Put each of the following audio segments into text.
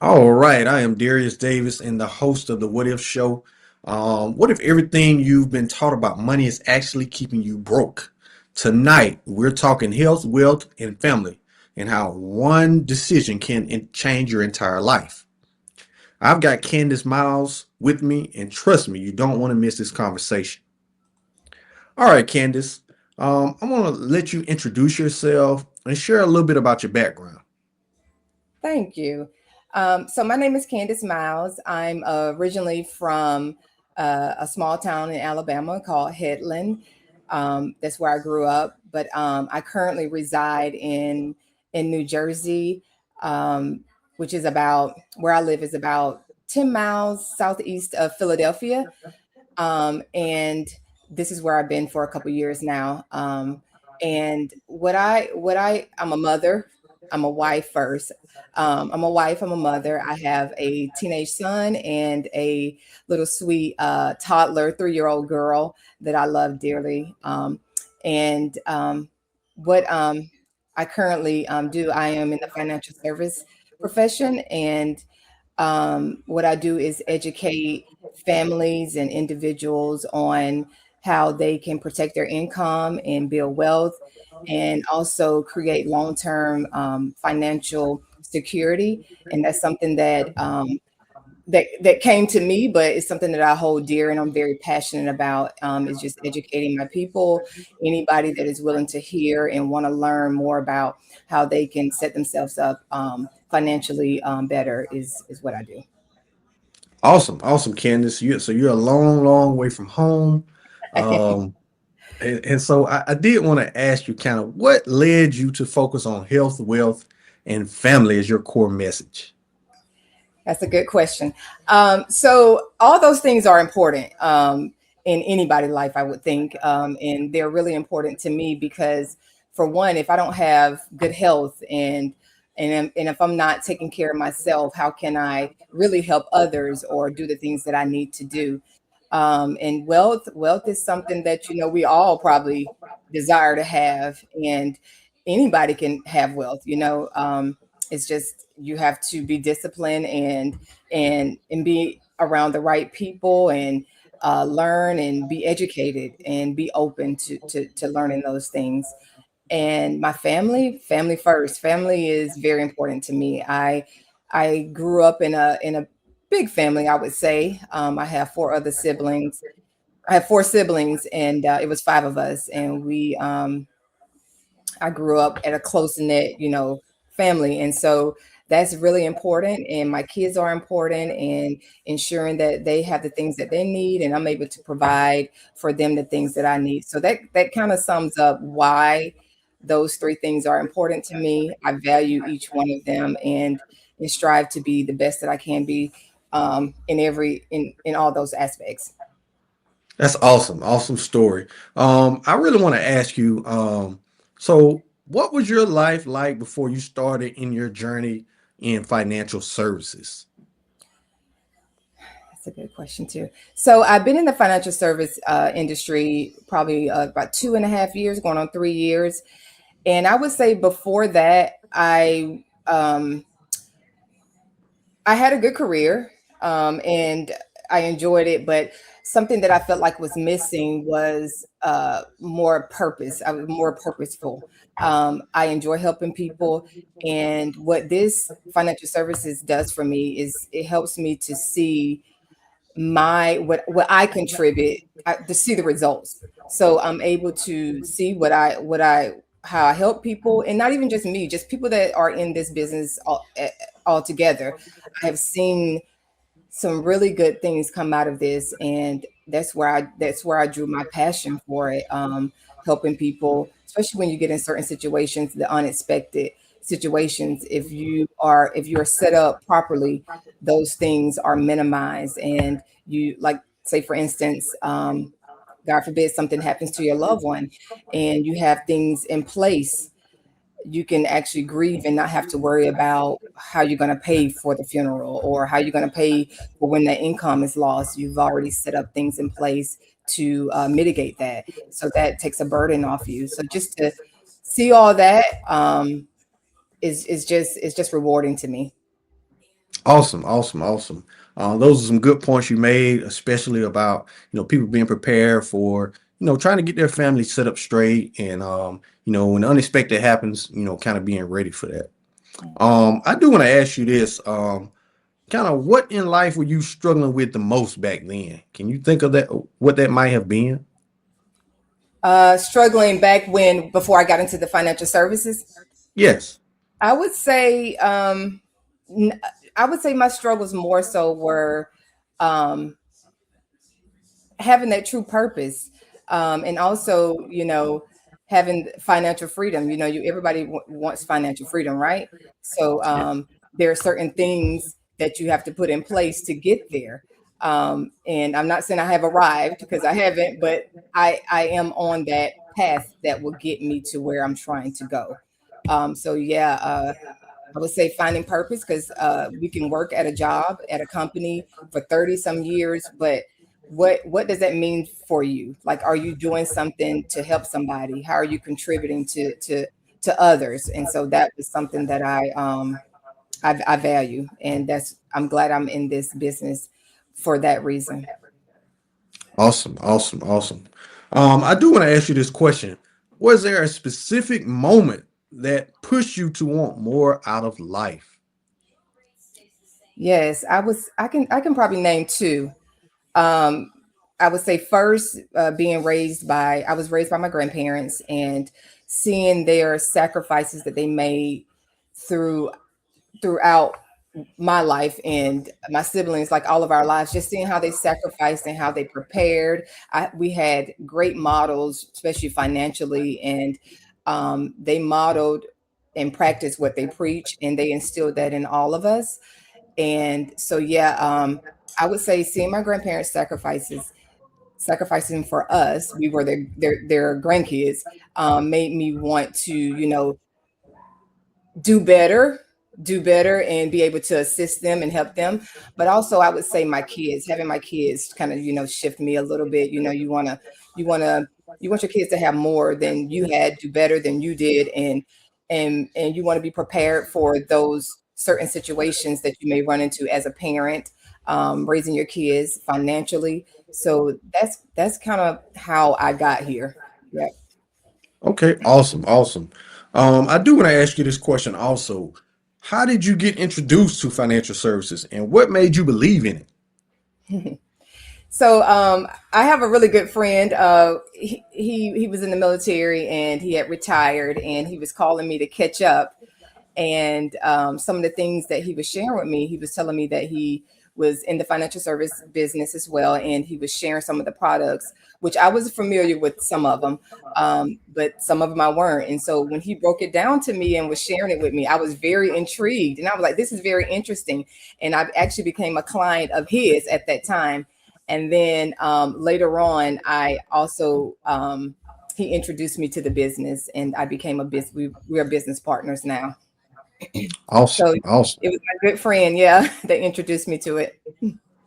All right, I am Darius Davis and the host of the What If Show. What if everything you've been taught about money is actually keeping you broke? Tonight, we're talking health, wealth, and family, and how one decision can change your entire life. I've got Candice Miles with me, and trust me, you don't want to miss this conversation. All right, Candice, I want to let you introduce yourself and share a little bit about your background. Thank you. So my name is Candice Miles. I'm originally from a small town in Alabama called Headland. That's where I grew up, but I currently reside in New Jersey, um, which is about where I live is about 10 miles southeast of Philadelphia. And this is where I've been for a couple years now. And I'm a mother. I'm a wife first. I'm a wife. I'm a mother. I have a teenage son and a little sweet toddler, 3-year-old girl that I love dearly. And what I currently do, I am in the financial service profession, and what I do is educate families and individuals on how they can protect their income and build wealth, and also create long term financial security. And that's something that came to me, but it's something that I hold dear and I'm very passionate about. Is just educating my people, anybody that is willing to hear and want to learn more about how they can set themselves up financially better is what I do. Awesome, awesome, Candice. So you're a long, long way from home. Um, and so I did want to ask you kind of what led you to focus on health, wealth, and family as your core message. That's a good question. So all those things are important in anybody's life, I would think, and they're really important to me because, for one, if I don't have good health and if I'm not taking care of myself, how can I really help others or do the things that I need to do? And wealth is something that we all probably desire to have, and anybody can have wealth. It's just you have to be disciplined and be around the right people and learn and be educated and be open to learning those things. And my family first. Family is very important to me. I grew up in a big family, I would say. I have four other siblings. I have four siblings, and it was five of us, and I grew up at a close knit, family. And so that's really important. And my kids are important, and ensuring that they have the things that they need and I'm able to provide for them the things that I need. So that kind of sums up why those three things are important to me. I value each one of them and strive to be the best that I can be in all those aspects. That's awesome, awesome story. I really want to ask you, so what was your life like before you started in your journey in financial services? That's a good question too. So I've been in the financial service industry probably about 2.5 years, going on 3 years. And I would say before that, I had a good career, and I enjoyed it, but something that I felt like was missing was more purpose. I was more purposeful. I enjoy helping people, and what this financial services does for me is it helps me to see what I contribute, to see the results. So I'm able to see what I how I help people, and not even just me, just people that are in this business all together. I have seen some really good things come out of this, and that's where I drew my passion for it. Helping people, especially when you get in certain situations, the unexpected situations. If you're set up properly, those things are minimized, and you, like, say for instance, God forbid something happens to your loved one, and you have things in place, you can actually grieve and not have to worry about how you're going to pay for the funeral or how you're going to pay for when that income is lost. You've already set up things in place to mitigate that. So that takes a burden off you. So just to see all that is just rewarding to me. Awesome, awesome, awesome. Those are some good points you made, especially about people being prepared for trying to get their family set up straight, and when unexpected happens, kind of being ready for that. I do want to ask you this. Kind of what in life were you struggling with the most back then? Can you think of that? What that might have been? Struggling back when before I got into the financial services, Yes. I would say n- I would say my struggles more so were um, having that true purpose, and also having financial freedom. Everybody wants financial freedom, right? So Yeah. there are certain things that you have to put in place to get there. And I'm not saying I have arrived because I haven't, but I am on that path that will get me to where I'm trying to go. So yeah, I would say finding purpose, because we can work at a job at a company for 30 some years, but what does that mean for you? Like, are you doing something to help somebody? How are you contributing to others? And so that is something that I value, and I'm glad I'm in this business for that reason. Awesome, awesome, awesome. I do want to ask you this question. Was there a specific moment that pushed you to want more out of life? Yes, I can probably name two. Um, I would say first, I was raised by my grandparents, and seeing their sacrifices that they made through throughout my life and my siblings, like all of our lives, just seeing how they sacrificed and how they prepared. We had great models, especially financially, and they modeled and practiced what they preach, and they instilled that in all of us. And so, yeah, I would say seeing my grandparents sacrificing for us, we were their grandkids, made me want to, do better, do better, and be able to assist them and help them. But also, I would say my kids, having my kids kind of, shift me a little bit. You want to, you want your kids to have more than you had, do better than you did, and you want to be prepared for those certain situations that you may run into as a parent, raising your kids financially. So that's kind of how I got here. Yeah. Okay, awesome, awesome. I do want to ask you this question also. How did you get introduced to financial services and what made you believe in it? So I have a really good friend. He was in the military and he had retired, and he was calling me to catch up. And some of the things that he was sharing with me, he was telling me that he was in the financial service business as well, and he was sharing some of the products, which I was familiar with some of them, but some of them I weren't. And so when he broke it down to me and was sharing it with me, I was very intrigued, and I was like, "This is very interesting." And I actually became a client of his at that time. And then later on, I also he introduced me to the business, and I became a business. We are business partners now. Awesome, So awesome. it was my good friend, yeah, that introduced me to it.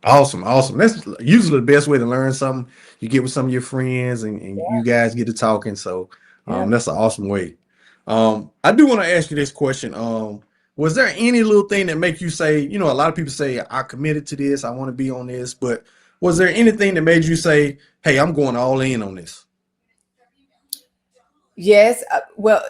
Awesome, awesome. That's usually the best way to learn something. You get with some of your friends and you guys get to talking. So Yeah. that's an awesome way. I do want to ask you this question. Was there any little thing that make you say, a lot of people say, I committed to this, I want to be on this, but was there anything that made you say, hey, I'm going all in on this? Yes. Well,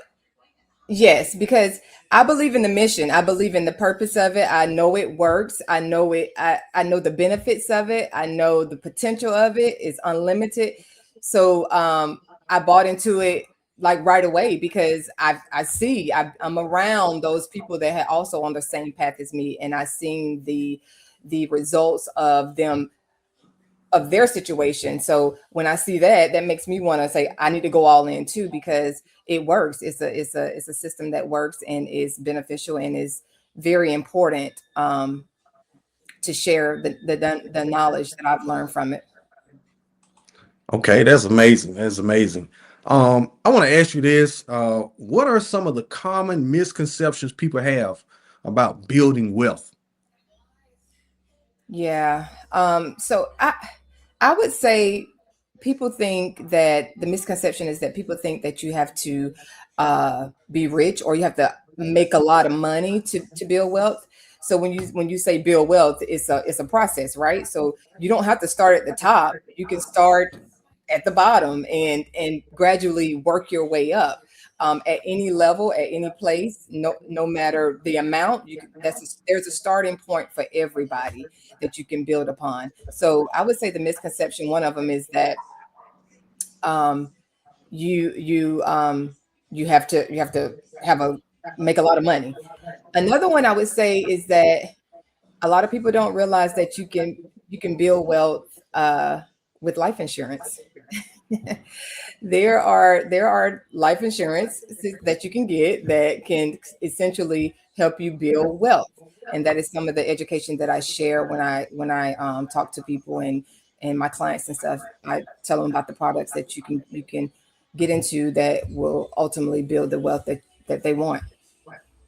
yes, because I believe in the mission. I believe in the purpose of it. I know it works. I know it. I know the benefits of it. I know the potential of it is unlimited. So I bought into it like right away, because I'm around those people that had also on the same path as me, and I seen the results of them, of their situation. So when I see that, that makes me want to say I need to go all in too, because it works. It's a system that works and is beneficial and is very important, to share the knowledge that I've learned from it. Okay, that's amazing. That's amazing. I want to ask you this. What are some of the common misconceptions people have about building wealth? Yeah. So I would say people think that the misconception is that people think that you have to be rich, or you have to make a lot of money to build wealth. So when you say build wealth, it's a process, right? So you don't have to start at the top. You can start at the bottom and gradually work your way up. At any level, at any place, no matter the amount, there's a starting point for everybody that you can build upon. So I would say the misconception, one of them is that um, you have to have a make a lot of money. Another one I would say is that a lot of people don't realize that you can build wealth with life insurance. There are life insurance that you can get that can essentially help you build wealth, and that is some of the education that I share when I talk to people and my clients and stuff. I tell them about the products that you can get into that will ultimately build the wealth that they want.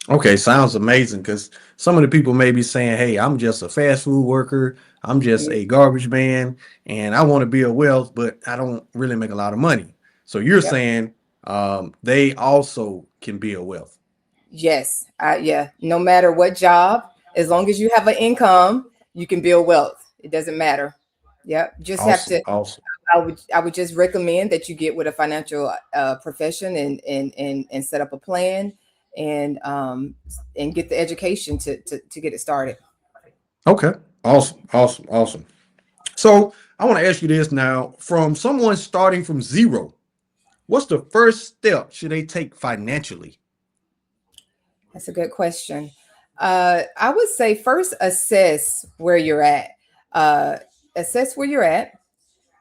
Okay, sounds amazing because some of the people may be saying, "Hey, I'm just a fast food worker. I'm just a garbage man, and I want to build wealth, but I don't really make a lot of money." So you're Yep. saying they also can build wealth. Yes. Yeah. No matter what job, as long as you have an income, you can build wealth. It doesn't matter. Yep. Just have Awesome, to. awesome. I would just recommend that you get with a financial profession and set up a plan and get the education to get it started. Okay, awesome, awesome, awesome. So I want to ask you this now: from someone starting from zero, what's the first step should they take financially? That's a good question. I would say first assess where you're at. Uh, Assess where you're at,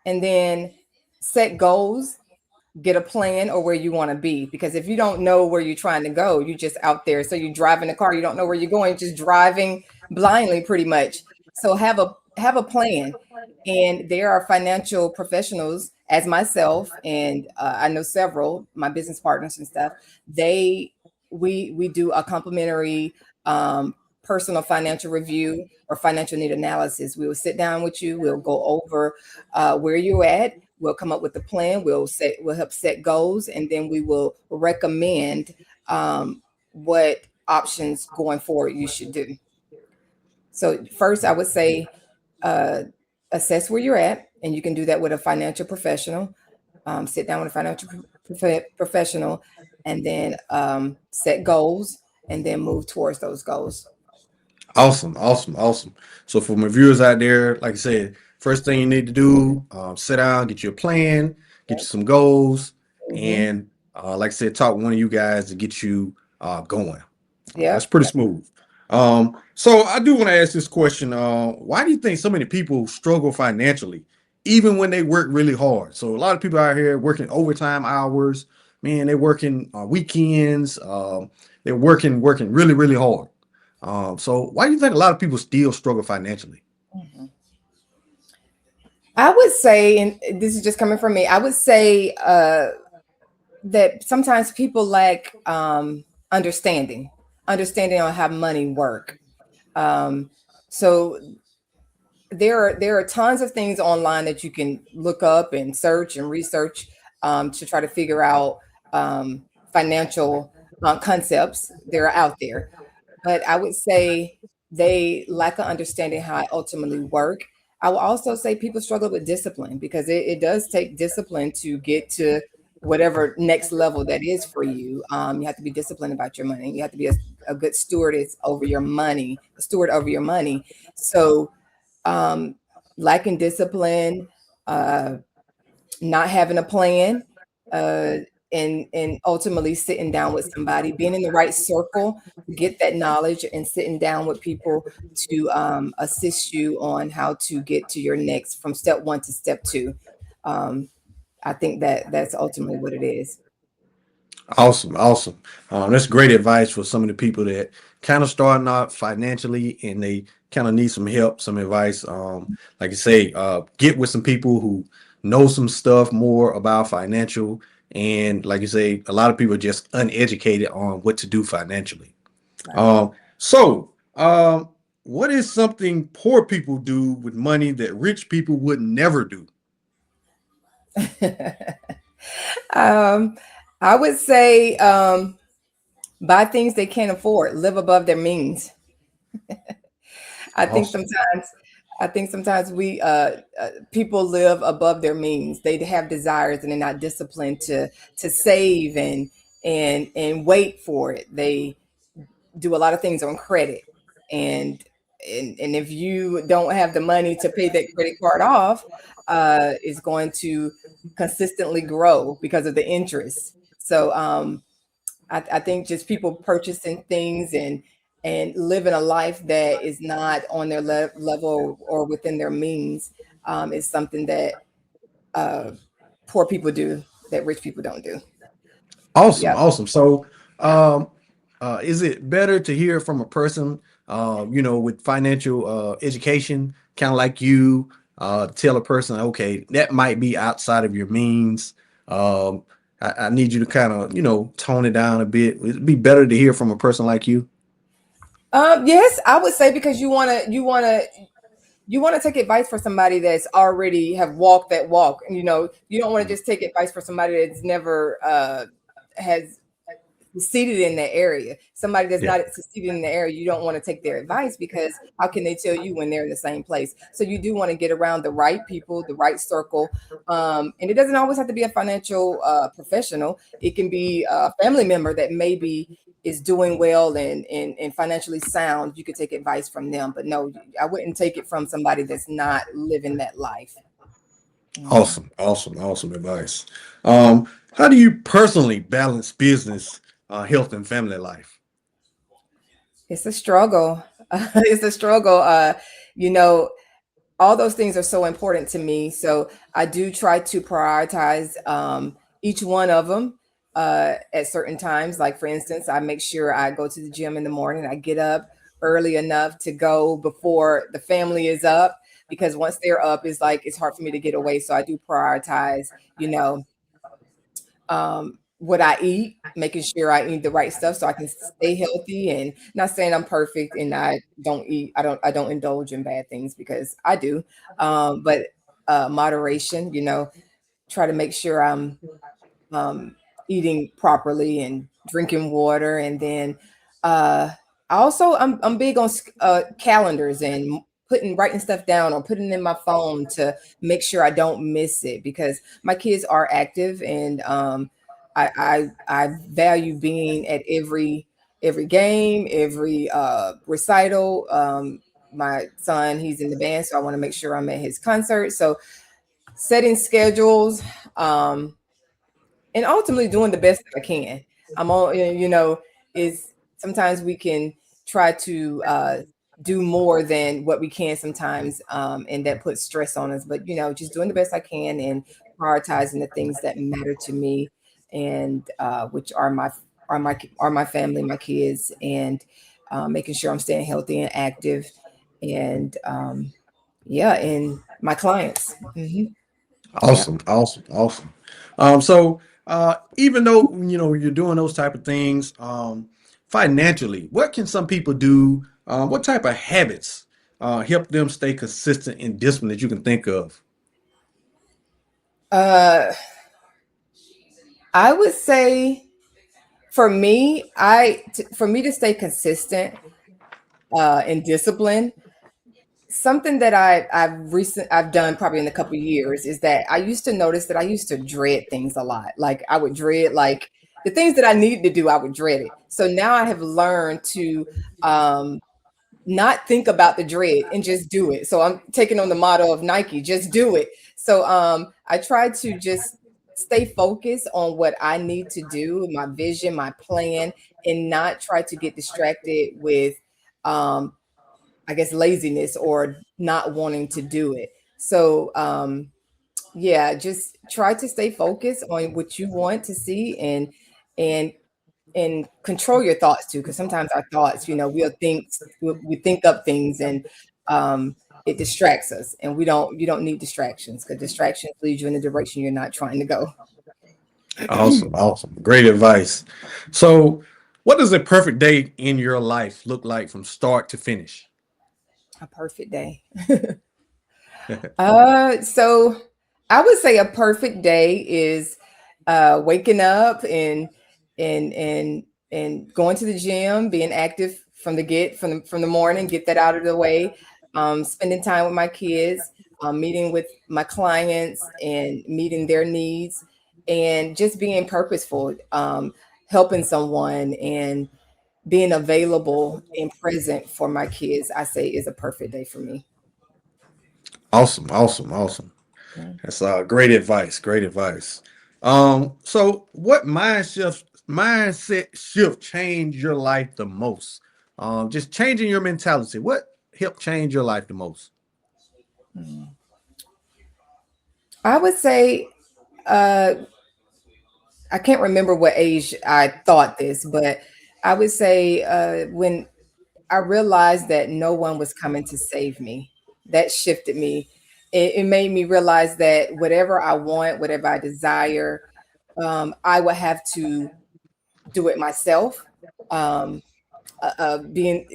and then set goals, get a plan or where you want to be. Because if you don't know where you're trying to go, you're just out there. So you drive in a car, you don't know where you're going, just driving blindly pretty much. So have a plan. And there are financial professionals as myself, and I know several, my business partners and stuff. They we do a complimentary personal financial review or financial need analysis. We will sit down with you. We'll go over where you're at. We'll come up with a plan. We'll help set goals, and then we will recommend what options going forward you should do. So first, I would say uh, assess where you're at, and you can do that with a financial professional. Sit down with a financial professional, and then set goals, and then move towards those goals. Awesome, awesome, awesome. So for my viewers out there, like I said, first thing you need to do, sit down, get you a plan, get you some goals, Hmm. and like I said, talk with one of you guys to get you going. That's Yep. pretty smooth. So I do want to ask this question. Why do you think so many people struggle financially, even when they work really hard? So a lot of people out here working overtime hours, man, they're working weekends, they're working really, really hard. So why do you think a lot of people still struggle financially? Mhm. I would say, and this is just coming from me, I would say that sometimes people lack understanding on how money work. Um, so there are tons of things online that you can look up and search and research to try to figure out financial concepts that are out there. But I would say they lack an understanding how it ultimately work. I will also say people struggle with discipline because it does take discipline to get to whatever next level that is for you. You have to be disciplined about your money. You have to be a good steward over your money. So um, lacking discipline, uh, not having a plan, uh, and ultimately sitting down with somebody, being in the right circle to get that knowledge, and sitting down with people to assist you on how to get to your next from step one to step two. Um, I think that that's ultimately what it is. Awesome, awesome. That's great advice for some of the people that kind of starting out financially and they kind of need some help, some advice. Like I say, get with some people who know some stuff more about financial. And like you say, a lot of people are just uneducated on what to do financially. Right. So, what is something poor people do with money that rich people would never do? um, I would say buy things they can't afford, live above their means. I think Awesome. sometimes I think sometimes we people live above their means. They have desires and they're not disciplined to save and wait for it. They do a lot of things on credit, and and if you don't have the money to pay that credit card off, it's going to consistently grow because of the interest. So I think just people purchasing things and living a life that is not on their level or within their means is something that uh, poor people do that rich people don't do. Awesome, Yep. awesome. So, um, is it better to hear from a person, with financial education, kind of like you, tell a person, okay, that might be outside of your means. Um, I need you to kind of, tone it down a bit. It'd be better to hear from a person like you. Yes, I would say because you want to take advice for somebody that's already have walked that walk, and you don't want to just take advice for somebody that's never has succeeded in that area. Somebody that's Yeah. not succeeded in the area, you don't want to take their advice because how can they tell you when they're in the same place? So you do want to get around the right people, the right circle. And it doesn't always have to be a financial professional. It can be a family member that maybe is doing well and financially sound. You could take advice from them, but no, I wouldn't take it from somebody that's not living that life. Mhm. Awesome, awesome, awesome advice. How do you personally balance business, health, and family life? It's a struggle. It's a struggle. You know, all those things are so important to me. So I do try to prioritize each one of them at certain times. Like, for instance, I make sure I go to the gym in the morning. I get up early enough to go before the family is up because once they're up, it's like it's hard for me to get away. So I do prioritize, you know, what I eat, making sure I eat the right stuff so I can stay healthy. And not saying I'm perfect and I don't indulge in bad things because I do. But moderation, try to make sure I'm um, eating properly and drinking water. And then uh, I'm big on calendars and writing stuff down or putting it in my phone to make sure I don't miss it because my kids are active and I value being at every game, every recital. My son, he's in the band, so I want to make sure I'm at his concert. So setting schedules, um, and ultimately doing the best that I can. I'm all is sometimes we can try to do more than what we can sometimes, and that puts stress on us. But just doing the best I can and prioritizing the things that matter to me, and which are my family, my kids, and making sure I'm staying healthy and active, and yeah, and my clients. Yeah. Awesome, awesome, awesome. So even though you're doing those type of things, financially, what can some people do? What type of habits help them stay consistent and disciplined that you can think of? Uh, I would say for me to stay consistent and disciplined, something that I've done probably in a couple of years is that I used to notice that I used to dread things a lot. Like I would dread like the things that I needed to do, I would dread it. So now I have learned to um not think about the dread and just do it. So I'm taking on the motto of Nike, just do it. So I try to just stay focused on what I need to do, my vision, my plan, and not try to get distracted with um I guess laziness or not wanting to do it. So yeah, just try to stay focused on what you want to see and and control your thoughts too, because sometimes our thoughts, we think up things and it distracts us, and you don't need distractions because distractions lead you in the direction you're not trying to go. Awesome, awesome, great advice. So, what does a perfect day in your life look like from start to finish? A perfect day. So I would say a perfect day is waking up and and going to the gym, being active from the morning, get that out of the way, spending time with my kids, meeting with my clients and meeting their needs, and just being purposeful, helping someone and being available and present for my kids, I say is a perfect day for me. Awesome, awesome, awesome. Yeah. That's great advice. Great advice. So what mindset shift changed your life the most? Just changing your mentality. What helped change your life the most? Mm. I would say, uh, I can't remember what age I thought this, but I would say when I realized that no one was coming to save me, that shifted me. It made me realize that whatever I want, whatever I desire, I would have to do it myself. Um, being,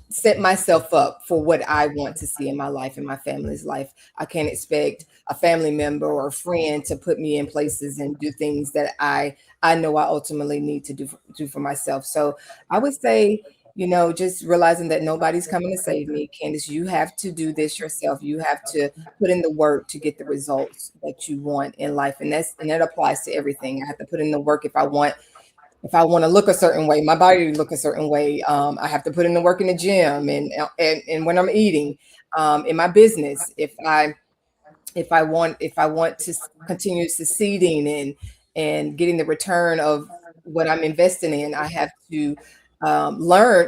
set myself up for what I want to see in my life and my family's life. I can't expect a family member or a friend to put me in places and do things that I know I ultimately need to do for myself. So I would say, just realizing that nobody's coming to save me. Candice, you have to do this yourself. You have to put in the work to get the results that you want in life. And that applies to everything. I have to put in the work if I want to look a certain way, my body to look a certain way. I have to put in the work in the gym and when I'm eating, in my business. If I want to continue succeeding and getting the return of what I'm investing in, I have to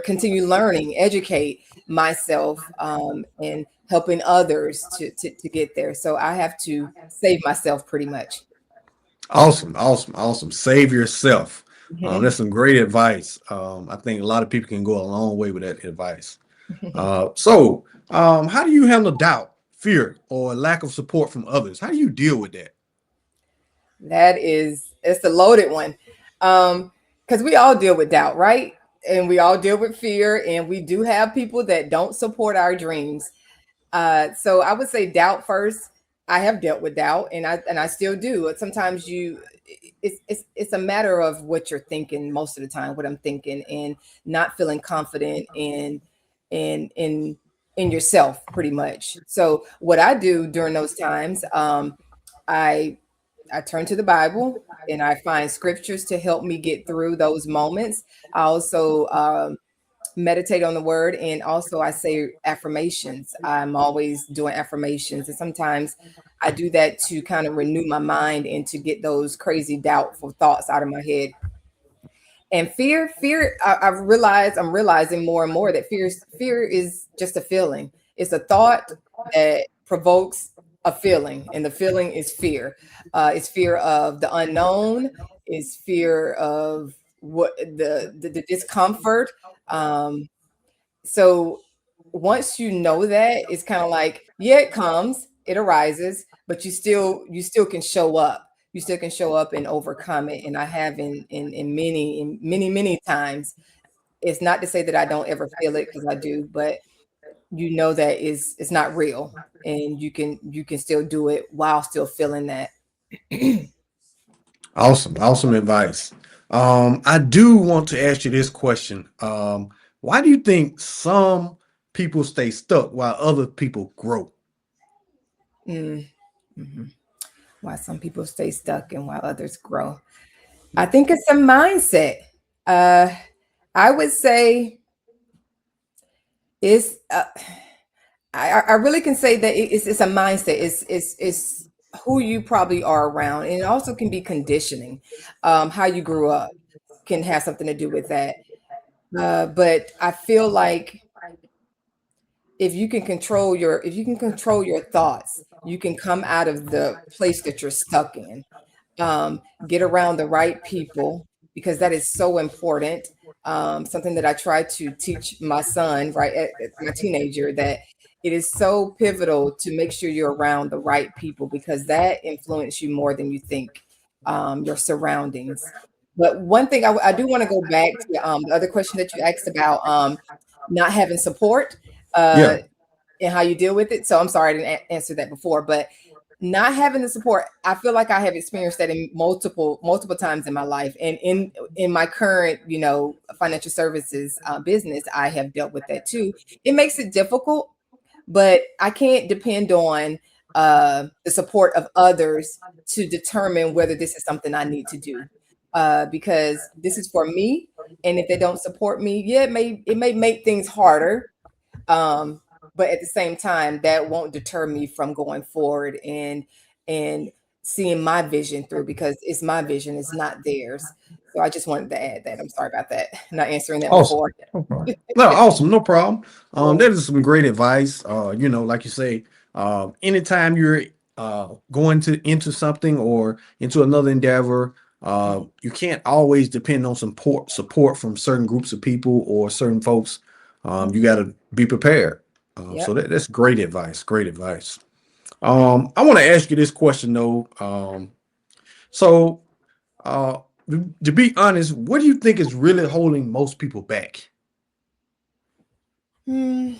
continue learning, educate myself, and helping others to get there. So I have to save myself pretty much. Awesome, awesome, awesome. Save yourself. That's some great advice. I think a lot of people can go a long way with that advice. How do you handle doubt, fear, or lack of support from others? How do you deal with that? It's a loaded one. Because we all deal with doubt, right? And we all deal with fear, and we do have people that don't support our dreams. So I would say doubt first. I have dealt with doubt, and I still do. Sometimes it's a matter of what you're thinking most of the time, what I'm thinking, and not feeling confident in in yourself, pretty much. So what I do during those times, I I turn to the Bible and I find scriptures to help me get through those moments. I also meditate on the word, and also I say affirmations. I'm always doing affirmations, and sometimes I do that to kind of renew my mind and to get those crazy doubtful thoughts out of my head. And fear, I'm realizing more and more that fear is just a feeling. It's a thought that provokes a feeling, and the feeling is fear. It's fear of the unknown. It's fear of what the discomfort. Um, so once you know that, it's kind of like, yeah, it comes, it arises, but you still can show up. You still can show up and overcome it. And I have in many times. It's not to say that I don't ever feel it, because I do, but you know that it's not real, and you can still do it while still feeling that. Awesome, awesome advice. I do want to ask you this question. Why do you think some people stay stuck while other people grow? Mm, mhm. Why some people stay stuck and while others grow. I think it's a mindset. Uh, I would say it's. I really can say that it's a mindset. It's who you probably are around, and it also can be conditioning. How you grew up can have something to do with that. But I feel like if you can control your thoughts, you can come out of the place that you're stuck in. Get around the right people, because that is so important. Something that I try to teach my son, right, my teenager, that it is so pivotal to make sure you're around the right people, because that influence you more than you think. Your surroundings. But one thing I do want to go back to, the other question that you asked about, not having support, uh, Yeah. and how you deal with it. So I'm sorry I didn't answer that before, but not having the support, I feel like I have experienced that in multiple times in my life, and in my current, financial services business, I have dealt with that too. It makes it difficult, but I can't depend on the support of others to determine whether this is something I need to do, because this is for me, and if they don't support me, yeah, it may make things harder, um, but at the same time, that won't deter me from going forward and seeing my vision through, because it's my vision, it's not theirs. So I just wanted to add that. I'm sorry about that, not answering that Awesome. before. No problem. No, awesome. No problem. Yeah. That is some great advice. Like you say, anytime you're going into something or into another endeavor, you can't always depend on support from certain groups of people or certain folks. You Mhm. got to be prepared. So Yep. that's great advice. Great advice. I want to ask you this question though. So uh, to be honest, what do you think is really holding most people back? Hmm.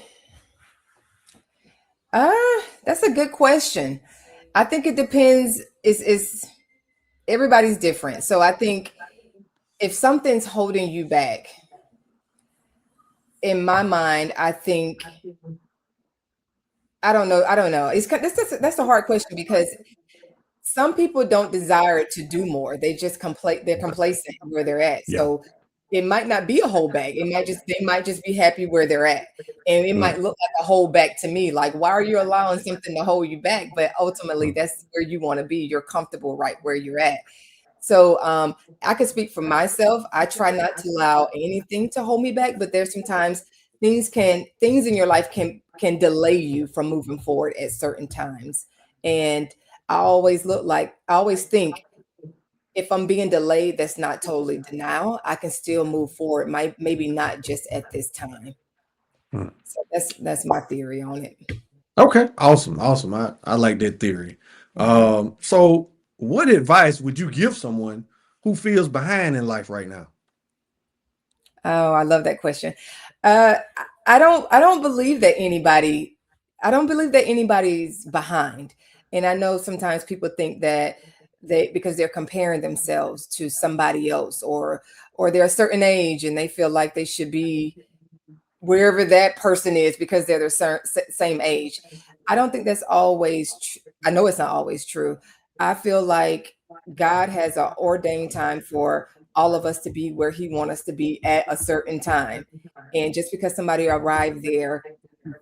That's a good question. I think it depends. Is everybody's different. So I think if something's holding you back, in my mind, I think I don't know. I don't know. That's a hard question, because some people don't desire to do more. They're complacent where they're at. Yeah. So it might not be a hold back. They might just be happy where they're at. And it Mm, might look like a hold back to me. Like, why are you allowing something to hold you back? But ultimately, mm. that's where you want to be. You're comfortable right where you're at. So I can speak for myself. I try not to allow anything to hold me back, but there's sometimes things in your life can delay you from moving forward at certain times. And I always think, if I'm being delayed, that's not totally denial. I can still move forward. Maybe not just at this time. Mm. So that's my theory on it. Okay, awesome, awesome. I like that theory. Mhm. So what advice would you give someone who feels behind in life right now? Oh, I love that question. I don't believe that I don't believe that anybody's behind. And I know sometimes people think that because they're comparing themselves to somebody else, or they're a certain age and they feel like they should be wherever that person is because they're the same age. I don't think that's always true. I know it's not always true. I feel like God has an ordained time for all of us to be where He wants us to be at a certain time. And just because somebody arrived there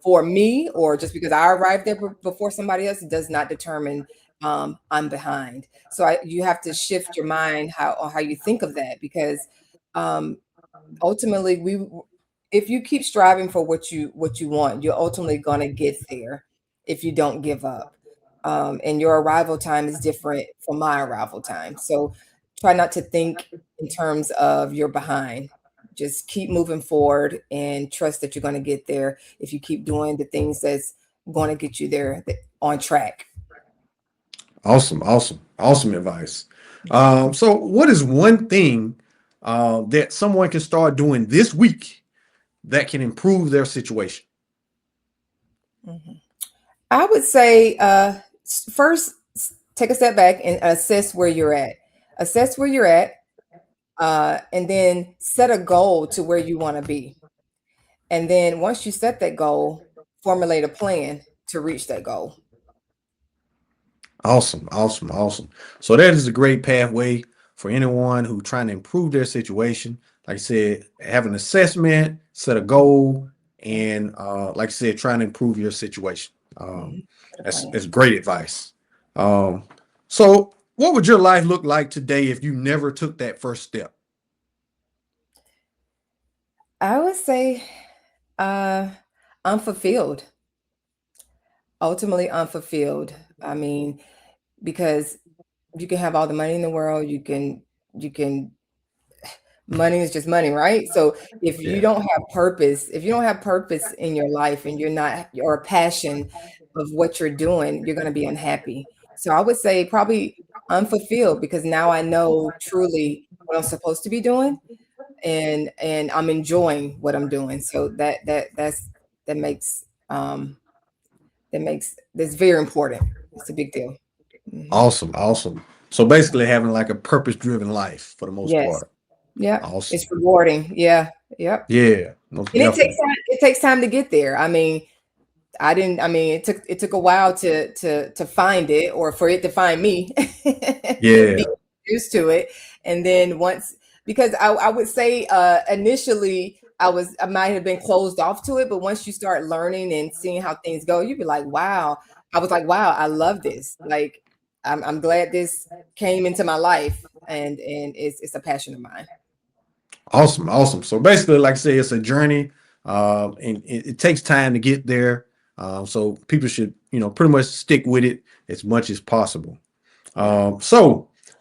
for me, or just because I arrived there before somebody else, does not determine I'm behind. So you have to shift your mind how you think of that, because um, ultimately if you keep striving for what you want, you're ultimately going to get there if you don't give up. And your arrival time is different from my arrival time, so try not to think in terms of you're behind. Just keep moving forward and trust that you're going to get there if you keep doing the things that's going to get you there, on track. Awesome, awesome, awesome advice. So what is one thing that someone can start doing this week that can improve their situation? Mhm. I would say, first, take a step back and assess where you're at. Assess where you're at, and then set a goal to where you want to be. And then once you set that goal, formulate a plan to reach that goal. Awesome, awesome, awesome. So that is a great pathway for anyone who trying to improve their situation. Like I said, have an assessment, set a goal, and like I said, trying to improve your situation. Mhm. Set a plan. That's great advice. Um, so what would your life look like today if you never took that first step? I would say, uh, unfulfilled, ultimately unfulfilled. I mean, because you can have all the money in the world, you can money is just money, right? So Yeah. if you don't have purpose in your life, and you're not, or a passion of what you're doing, you're going to be unhappy. So I would say probably unfulfilled, because now I know truly what I'm supposed to be doing, and I'm enjoying what I'm doing. So that makes that's very important. It's a big deal. Hmm. Awesome, awesome. So basically having like a purpose-driven life for the most Yes. part. Yep. It's Awesome. rewarding. Yeah. Yep. Yeah, most And it takes definitely. time. It takes time to get there. I mean, I didn't. I mean, it took a while to find it, or for it to find me, be Yeah. used to it, and then once, because I would say initially I might have been closed off to it, but once you start learning and seeing how things go, you'd be like, wow. I was like, wow, I love this. Like, I'm glad this came into my life, and it's a passion of mine. Awesome, awesome. So basically, like I say, it's a journey, and it takes time to get there. So people should, pretty much stick with it as much as possible. Yeah.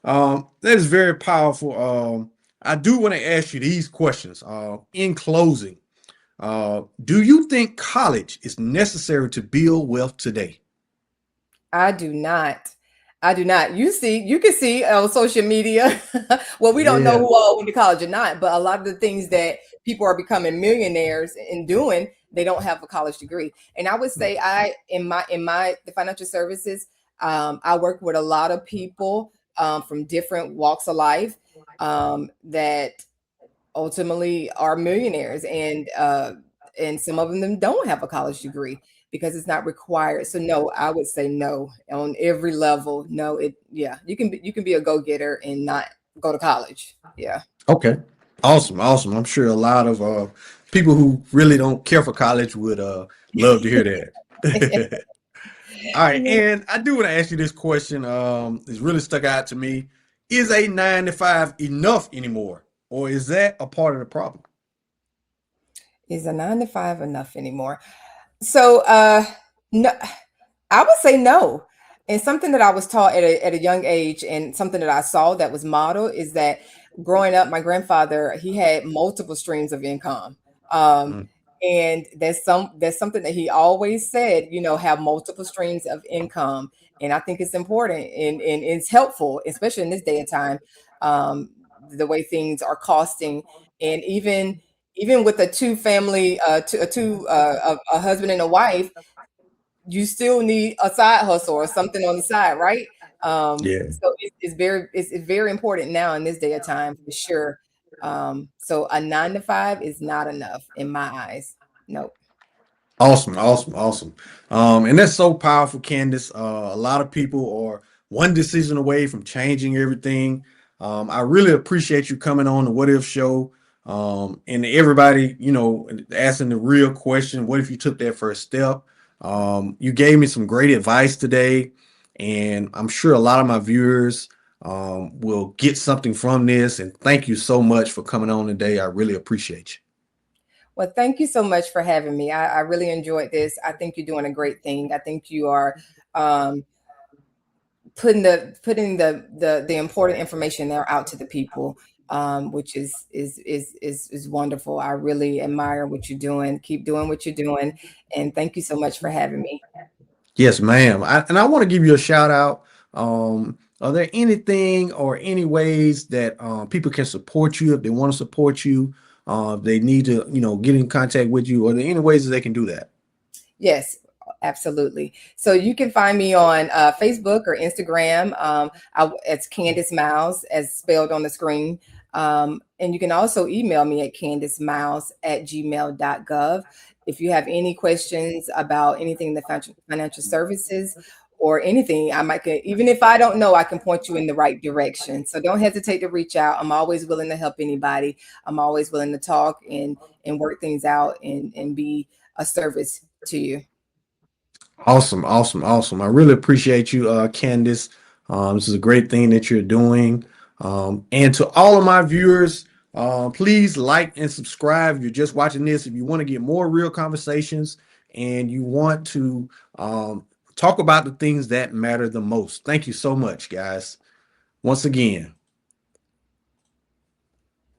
That is very powerful. I do want to ask you these questions. In closing, do you think college is necessary to build wealth today? I do not. I do not. You can see on social media. Well, we don't know Yeah. who all went to college or not, but a lot of the things that people are becoming millionaires in doing, they don't have a college degree. And I would say in my the financial services, I work with a lot of people from different walks of life that ultimately are millionaires, and some of them don't have a college degree because it's not required. So no, I would say no on every level. No, yeah, you can be a go-getter and not go to college. Yeah. Okay. Awesome, awesome. I'm sure a lot of people who really don't care for college would love to hear that. All right, Yeah. and I do want to ask you this question. It's really stuck out to me. Is a 9 to 5 enough anymore, or is that a part of the problem? Is a 9 to 5 enough anymore? So no, I would say no. And something that I was taught at a young age, and something that I saw that was modeled, is that growing up, my grandfather, he had multiple streams of income. Um, Mm, and that's something that he always said, have multiple streams of income. And I think it's important, and it's helpful, especially in this day and time, um, the way things are costing. And even with a two family, a husband and a wife, you still need a side hustle or something on the side, right? yeah. So it's very important now in this day of time for sure. So a 9 to 5 is not enough in my eyes. Nope. Awesome, awesome, awesome. And that's so powerful, Candice. A lot of people are one decision away from changing everything. I really appreciate you coming on the What If Show. And everybody, asking the real question, what if you took that first step? You gave me some great advice today, and I'm sure a lot of my viewers will get something from this. And thank you so much for coming on today. I really appreciate you. Well, thank you so much for having me. I really enjoyed this. I think you're doing a great thing. I think you are um, putting the important information there out to the people, which is wonderful. I really admire what you're doing. Keep doing what you're doing, and thank you so much for having me. Yes, ma'am. And I want to give you a shout out. Are there anything or any ways that people can support you if they want to support you? If they need to, get in contact with you. Are there any ways that they can do that? Yes, absolutely. So you can find me on Facebook or Instagram. It's Candice Miles, as spelled on the screen. And you can also email me at candicemiles@gmail.gov. If you have any questions about anything in the financial services or anything, even if I don't know, I can point you in the right direction. So don't hesitate to reach out. I'm always willing to help anybody. I'm always willing to talk and work things out and be a service to you. Awesome, awesome, awesome. I really appreciate you, Candice. This is a great thing that you're doing. And to all of my viewers, please like and subscribe. If you're just watching this, if you want to get more real conversations and you want to talk about the things that matter the most. Thank you so much, guys. Once again.